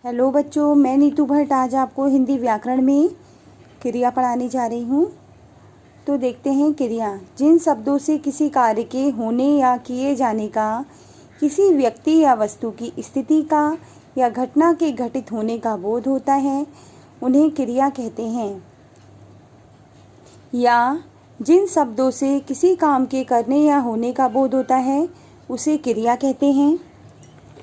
Hello बच्चों, मैं नीतू भट्ट आज आपको हिंदी व्याकरण में क्रिया पढ़ाने जा रही हूँ। तो देखते हैं क्रिया। जिन शब्दों से किसी कार्य के होने या किए जाने का, किसी व्यक्ति या वस्तु की स्थिति का या घटना के घटित होने का बोध होता है, उन्हें क्रिया कहते हैं। या जिन शब्दों से किसी काम के करने या होने का बोध होता है, उसे क्रिया कहते हैं।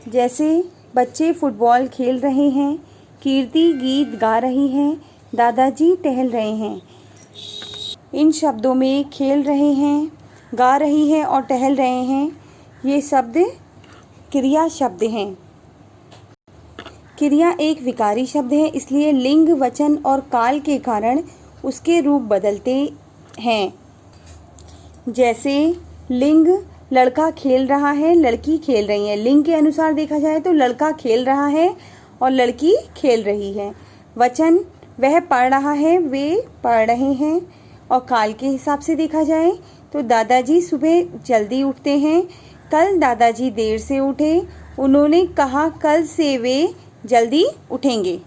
जैसे बच्चे फुटबॉल खेल रहे हैं, कीर्ति गीत गा रही है, दादाजी टहल रहे हैं। इन शब्दों में खेल रहे हैं, गा रही है और टहल रहे हैं, ये शब्द क्रिया शब्द हैं। क्रिया एक विकारी शब्द है, इसलिए लिंग, वचन और काल के कारण उसके रूप बदलते हैं। जैसे लिंग लड़का खेल रहा है, लड़की खेल रही है। लिंग के अनुसार देखा जाए तो लड़का खेल रहा है और लड़की खेल रही है। वचन वह पढ़ रहा है, वे पढ़ रहे हैं। और काल के हिसाब से देखा जाए तो दादाजी सुबह जल्दी उठते हैं, कल दादाजी देर से उठे, उन्होंने कहा कल से वे जल्दी उठेंगे।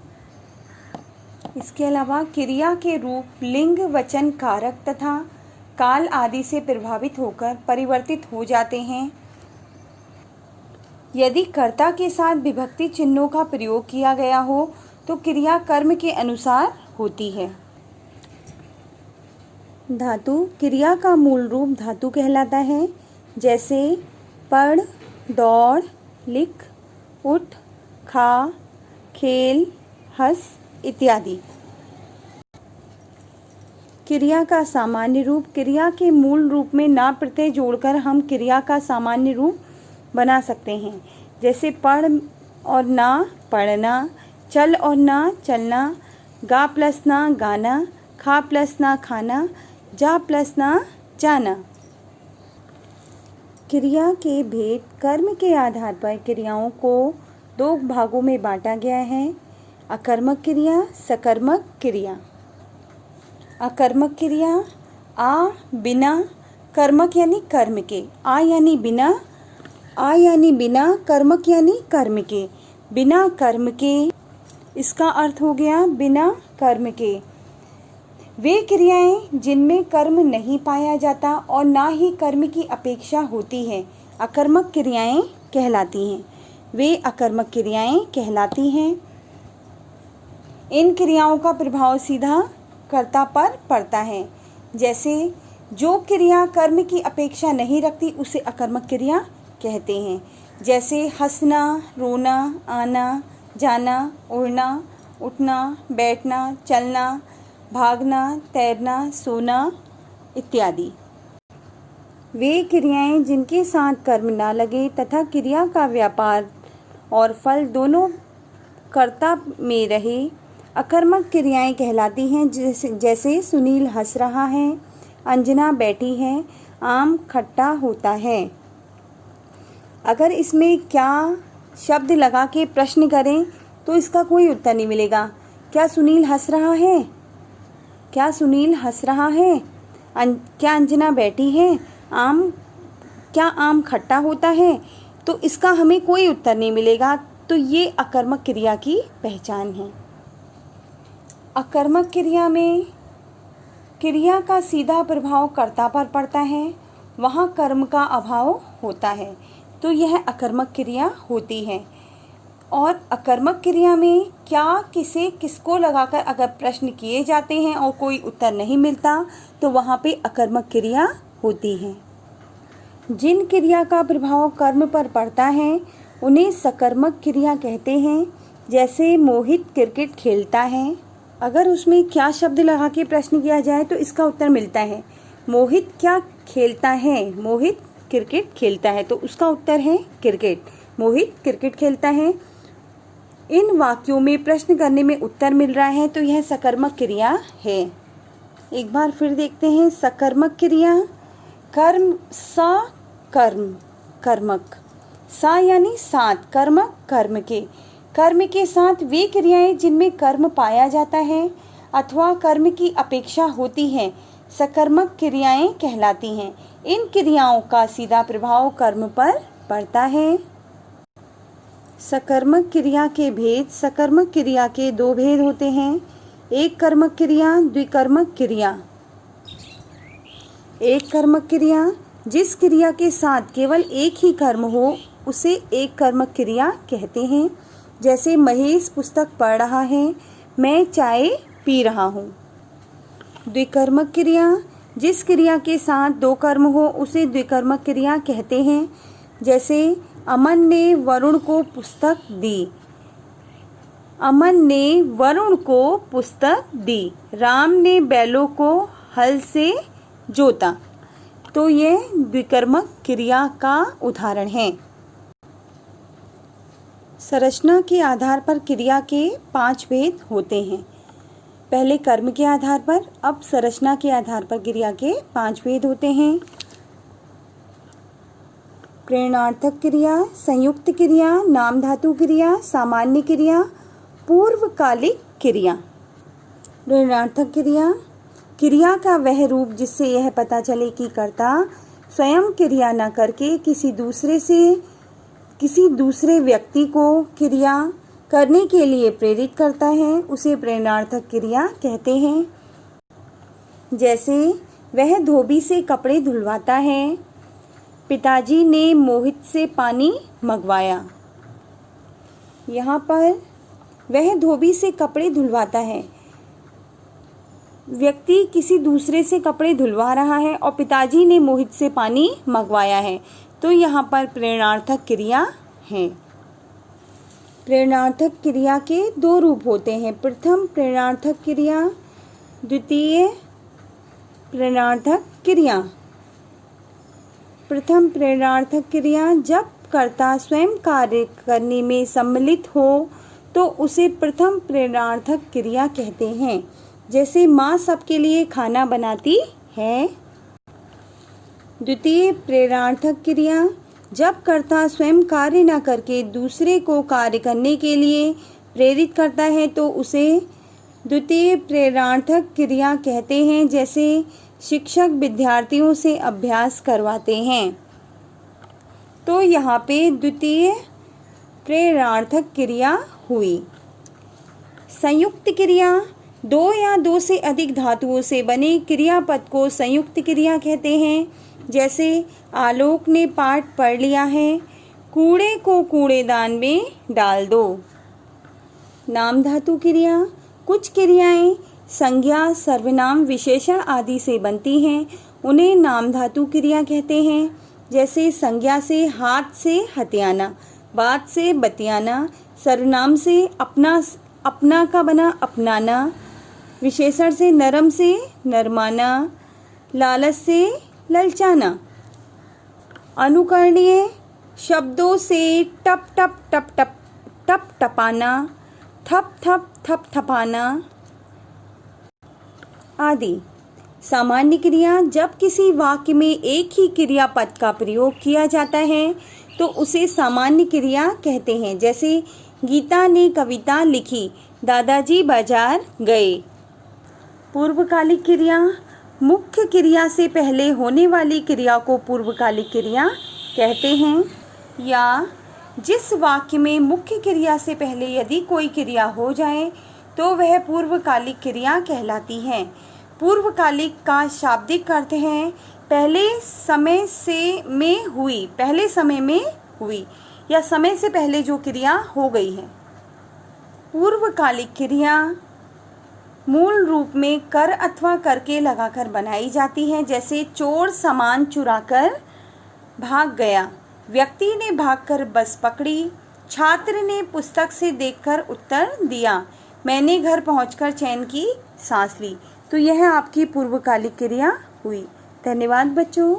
इसके अलावा क्रिया के रूप लिंग, वचन, कारक तथा काल आदि से प्रभावित होकर परिवर्तित हो जाते हैं। यदि कर्ता के साथ विभक्ति चिन्हों का प्रयोग किया गया हो तो क्रिया कर्म के अनुसार होती है। धातु क्रिया का मूल रूप धातु कहलाता है। जैसे पढ़, दौड़, लिख, उठ, खा, खेल, हंस इत्यादि। क्रिया का सामान्य रूप क्रिया के मूल रूप में ना प्रत्यय जोड़कर हम क्रिया का सामान्य रूप बना सकते हैं। जैसे पढ़ और ना पढ़ना, चल और ना चलना, गा प्लस ना गाना, खा प्लस ना खाना, जा प्लस ना जाना। क्रिया के भेद कर्म के आधार पर क्रियाओं को दो भागों में बांटा गया है। अकर्मक क्रिया, सकर्मक क्रिया। अकर्मक क्रिया आ बिना, कर्मक यानी कर्म के, आ यानी बिना, आ यानी बिना, कर्मक यानी कर्म के, बिना कर्म के। इसका अर्थ हो गया बिना कर्म के। वे क्रियाएं जिनमें कर्म नहीं पाया जाता और ना ही कर्म की अपेक्षा होती है, अकर्मक क्रियाएं कहलाती हैं। वे अकर्मक क्रियाएं कहलाती हैं। इन क्रियाओं का प्रभाव सीधा कर्ता पर पड़ता है। जैसे जो क्रिया कर्म की अपेक्षा नहीं रखती उसे अकर्मक क्रिया कहते हैं। जैसे हंसना, रोना, आना, जाना, उड़ना, उठना, बैठना, चलना, भागना, तैरना, सोना इत्यादि। वे क्रियाएं जिनके साथ कर्म ना लगे तथा क्रिया का व्यापार और फल दोनों कर्ता में रहे, अकर्मक क्रियाएं कहलाती हैं। जैसे सुनील हंस रहा है, अंजना बैठी है, आम खट्टा होता है। अगर इसमें क्या शब्द लगा के प्रश्न करें तो इसका कोई उत्तर नहीं मिलेगा। क्या सुनील हंस रहा है? क्या सुनील हंस रहा है? क्या अंजना बैठी है? क्या आम खट्टा होता है? तो इसका हमें कोई उत्तर नहीं मिलेगा। तो ये अकर्मक क्रिया की पहचान है। अकर्मक क्रिया में क्रिया का सीधा प्रभाव कर्ता पर पड़ता है, वहाँ कर्म का अभाव होता है, तो यह अकर्मक क्रिया होती है। और अकर्मक क्रिया में क्या, किसे, किसको लगाकर अगर प्रश्न किए जाते हैं और कोई उत्तर नहीं मिलता तो वहाँ पे अकर्मक क्रिया होती है। जिन क्रिया का प्रभाव कर्म पर पड़ता है उन्हें सकर्मक क्रिया कहते हैं। जैसे मोहित क्रिकेट खेलता है, अगर उसमें क्या शब्द लगा के प्रश्न किया जाए तो इसका उत्तर मिलता है मोहित क्या खेलता है? मोहित क्रिकेट खेलता है, तो उसका उत्तर है क्रिकेट। मोहित क्रिकेट खेलता है। इन वाक्यों में प्रश्न करने में उत्तर मिल रहा है तो यह सकर्मक क्रिया है। एक बार फिर देखते हैं सकर्मक क्रिया। कर्म, सा कर्म, कर्मक, सा यानी साथ, कर्मक कर्म के। कर्म के साथ वे क्रियाएं जिनमें कर्म पाया जाता है अथवा कर्म की अपेक्षा होती है, सकर्मक क्रियाएं कहलाती हैं। इन क्रियाओं का सीधा प्रभाव कर्म पर पड़ता है। सकर्मक क्रिया के भेद। सकर्मक क्रिया के दो भेद होते हैं, एक कर्मक क्रिया, द्विकर्मक क्रिया। एक कर्मक क्रिया, जिस क्रिया के साथ केवल एक ही कर्म हो उसे एक कर्मक क्रिया कहते हैं। जैसे महेश पुस्तक पढ़ रहा है, मैं चाय पी रहा हूँ। द्विकर्मक क्रिया, जिस क्रिया के साथ दो कर्म हो उसे द्विकर्मक क्रिया कहते हैं। जैसे अमन ने वरुण को पुस्तक दी। अमन ने वरुण को पुस्तक दी। राम ने बैलों को हल से जोता। तो यह द्विकर्मक क्रिया का उदाहरण है। संरचना के आधार पर क्रिया के 5 भेद होते हैं। पहले कर्म के आधार पर, अब संरचना के आधार पर क्रिया के 5 भेद होते हैं। प्रेरणार्थक क्रिया, संयुक्त क्रिया, नाम धातु क्रिया, सामान्य क्रिया, पूर्वकालिक क्रिया। प्रेरणार्थक क्रिया, क्रिया का वह रूप जिससे यह पता चले कि कर्ता स्वयं क्रिया न करके किसी दूसरे व्यक्ति को क्रिया करने के लिए प्रेरित करता है, उसे प्रेरणार्थक क्रिया कहते हैं। जैसे वह धोबी से कपड़े धुलवाता है, पिताजी ने मोहित से पानी मंगवाया। यहाँ पर वह धोबी से कपड़े धुलवाता है, व्यक्ति किसी दूसरे से कपड़े धुलवा रहा है और पिताजी ने मोहित से पानी मंगवाया है, तो यहाँ पर प्रेरणार्थक क्रिया है। प्रेरणार्थक क्रिया के 2 रूप होते हैं, प्रथम प्रेरणार्थक क्रिया, द्वितीय प्रेरणार्थक क्रिया। प्रथम प्रेरणार्थक क्रिया, जब कर्ता स्वयं कार्य करने में सम्मिलित हो तो उसे प्रथम प्रेरणार्थक क्रिया कहते हैं। जैसे माँ सबके लिए खाना बनाती है। द्वितीय प्रेरणार्थक क्रिया, जब कर्ता स्वयं कार्य न करके दूसरे को कार्य करने के लिए प्रेरित करता है तो उसे द्वितीय प्रेरणार्थक क्रिया कहते हैं। जैसे शिक्षक विद्यार्थियों से अभ्यास करवाते हैं, तो यहाँ पे द्वितीय प्रेरणार्थक क्रिया हुई। संयुक्त क्रिया, 2 या 2 से अधिक धातुओं से बने क्रियापद को संयुक्त क्रिया कहते हैं। जैसे आलोक ने पाठ पढ़ लिया है, कूड़े को कूड़ेदान में डाल दो। नाम धातु क्रिया, कुछ क्रियाएं संज्ञा, सर्वनाम, विशेषण आदि से बनती हैं, उन्हें नाम धातु क्रिया कहते हैं। जैसे संज्ञा से हाथ से हथियाना, बात से बतियाना, सर्वनाम से अपना का बना अपनाना, विशेषण से नरम से नरमाना, लालच से ललचाना। अनुकरणीय शब्दों से टप टप टप टप टप टपाना, थप थप थप थपाना आदि। सामान्य क्रिया, जब किसी वाक्य में एक ही क्रियापद का प्रयोग किया जाता है तो उसे सामान्य क्रिया कहते हैं। जैसे गीता ने कविता लिखी, दादाजी बाजार गए। पूर्वकालिक क्रिया, मुख्य क्रिया से पहले होने वाली क्रिया को पूर्वकालिक क्रिया कहते हैं। या जिस वाक्य में मुख्य क्रिया से पहले यदि कोई क्रिया हो जाए तो वह पूर्वकालिक क्रिया कहलाती है। पूर्वकालिक का शाब्दिक अर्थ है पहले समय में हुई या समय से पहले जो क्रिया हो गई है। पूर्वकालिक क्रिया मूल रूप में कर अथवा करके लगाकर बनाई जाती है। जैसे चोर सामान चुराकर भाग गया, व्यक्ति ने भागकर बस पकड़ी, छात्र ने पुस्तक से देखकर उत्तर दिया, मैंने घर पहुंचकर चैन की सांस ली। तो यह आपकी पूर्वकालिक क्रिया हुई। धन्यवाद बच्चों।